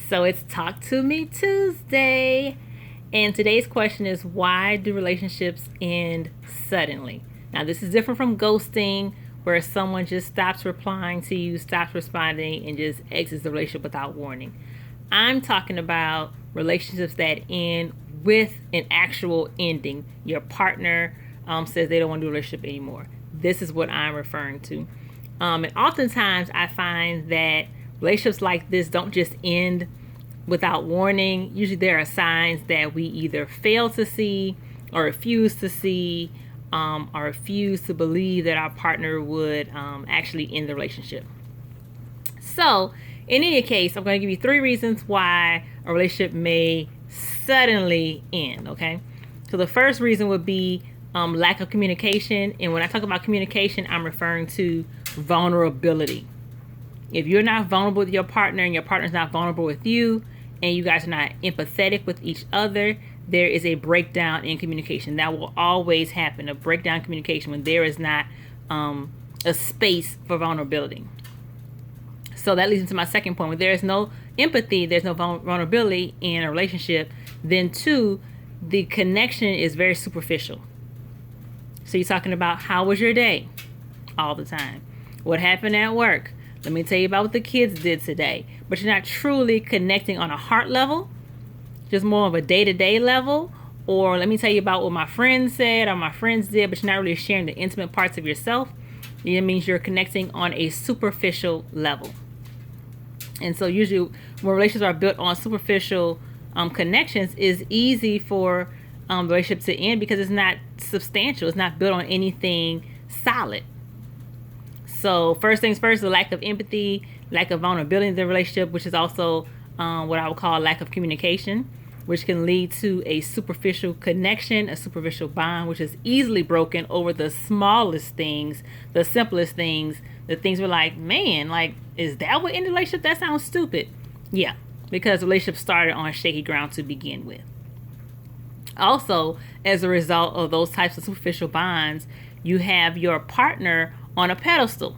So it's Talk to Me Tuesday. And today's question is, why do relationships end suddenly? Now, this is different from ghosting, where someone just stops replying to you, stops responding, and just exits the relationship without warning. I'm talking about relationships that end with an actual ending. Your partner says they don't want to do a relationship anymore. This is what I'm referring to. And oftentimes I find that relationships like this don't just end without warning. Usually there are signs that we either fail to see or refuse to see, or refuse to believe that our partner would actually end the relationship. So in any case, I'm going to give you 3 reasons why a relationship may suddenly end, okay? So the first reason would be lack of communication. And when I talk about communication, I'm referring to vulnerability. If you're not vulnerable with your partner and your partner's not vulnerable with you, and you guys are not empathetic with each other, there is a breakdown in communication. That will always happen, a breakdown in communication when there is not a space for vulnerability. So that leads into my second point. When there is no empathy, there's no vulnerability in a relationship, then 2, the connection is very superficial. So you're talking about, how was your day? All the time. What happened at work? Let me tell you about what the kids did today. But you're not truly connecting on a heart level, just more of a day-to-day level. Or let me tell you about what my friends said or my friends did, but you're not really sharing the intimate parts of yourself. It means you're connecting on a superficial level. And so usually when relationships are built on superficial connections, it's easy for the relationship to end because it's not substantial. It's not built on anything solid. So first things first, the lack of empathy, lack of vulnerability in the relationship, which is also what I would call lack of communication, which can lead to a superficial connection, a superficial bond, which is easily broken over the smallest things, the simplest things, the things we're like, man, like, is that what ended the relationship? That sounds stupid. Yeah, because the relationship started on shaky ground to begin with. Also, as a result of those types of superficial bonds, you have your partner on a pedestal.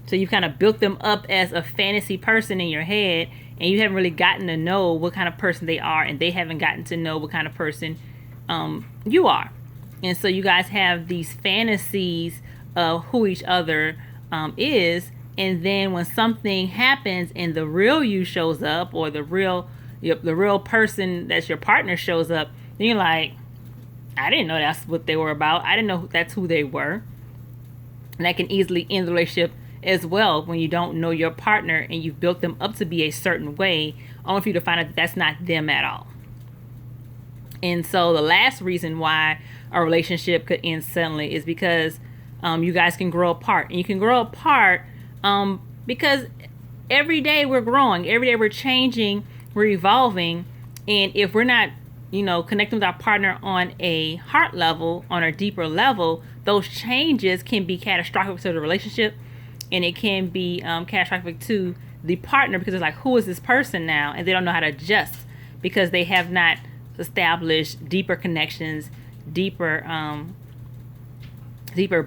So you've kind of built them up as a fantasy person in your head, and you haven't really gotten to know what kind of person they are, and they haven't gotten to know what kind of person you are. And so you guys have these fantasies of who each other is, and then when something happens and the real you shows up, or the real person that's your partner shows up, then you're like, I didn't know that's what they were about. I didn't know that's who they were. And that can easily end the relationship as well when you don't know your partner and you've built them up to be a certain way, only for you to find out that that's not them at all. And so the last reason why a relationship could end suddenly is because you guys can grow apart. And you can grow apart because every day we're growing, every day we're changing, we're evolving. And if we're not, connecting with our partner on a heart level, on a deeper level, those changes can be catastrophic to the relationship, and it can be catastrophic to the partner, because it's like, who is this person now? And they don't know how to adjust because they have not established deeper connections, deeper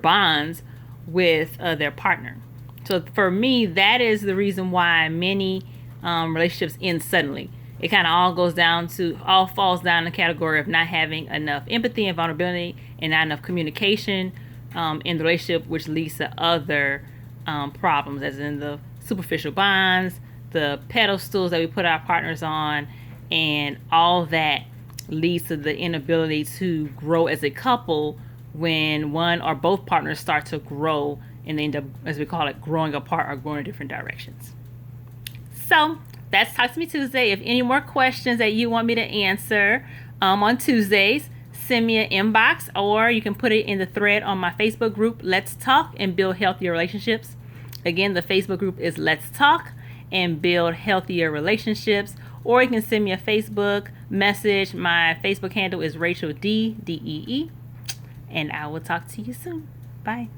bonds with their partner. So for me, that is the reason why many relationships end suddenly. It kind of all falls down in the category of not having enough empathy and vulnerability, and not enough communication in the relationship, which leads to other problems, as in the superficial bonds, the pedestals that we put our partners on, and all that leads to the inability to grow as a couple when one or both partners start to grow and they end up, as we call it, growing apart or going in different directions. So that's Talk to Me Tuesday. If any more questions that you want me to answer on Tuesdays, send me an inbox, or you can put it in the thread on my Facebook group, Let's Talk and Build Healthier Relationships. Again, the Facebook group is Let's Talk and Build Healthier Relationships. Or you can send me a Facebook message. My Facebook handle is Rachel D, D-E-E. And I will talk to you soon. Bye.